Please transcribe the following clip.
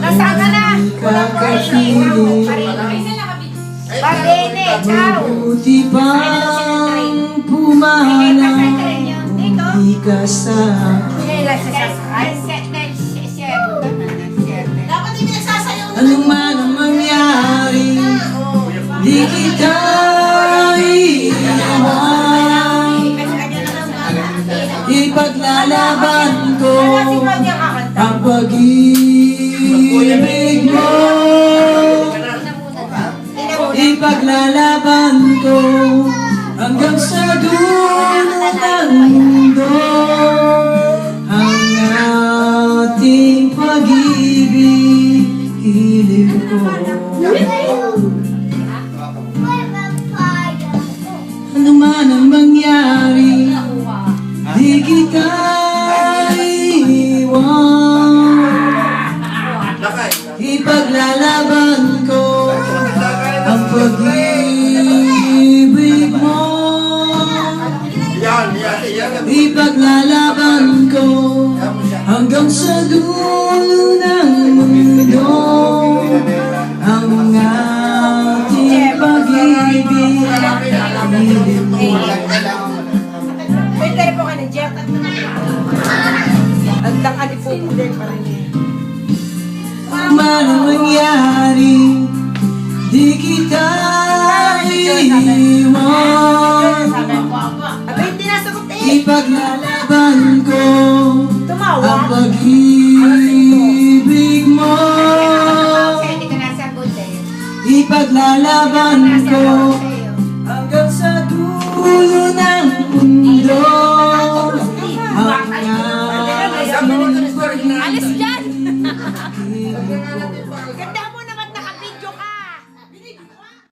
Nasaan ka na? Pag-ine, ciao! Buti pang pumana kung di ka sa Dapat hindi nagsasayaw na. anong man ang mangyari, di kita iiwan. Ipaglalaban ko ang pag-ibig mo. Ipaglalaban ko hanggang sa dulo ng mundo ang ating pag-ibig, hiling ko. Ano man ang mangyari, di kita iiwan. Ipaglalaban ko ang pag-ibig mo. Ipaglalaban ko hanggang sa dulo ng mundo ang ating pag-ibig, hiling mo. May telepo ka na, Jeff. Ang takal ipupulir pa rin eh. Man ang mangyari, di kita iiwan. Abay, hindi nasagot eh. Ipaglalaban ko ang Tumawa. pag-ibig mo. Hindi ka nasagot eh. Ipaglalaban ko hanggang sa dulo ng mundo ang ating Alis dyan! Ganda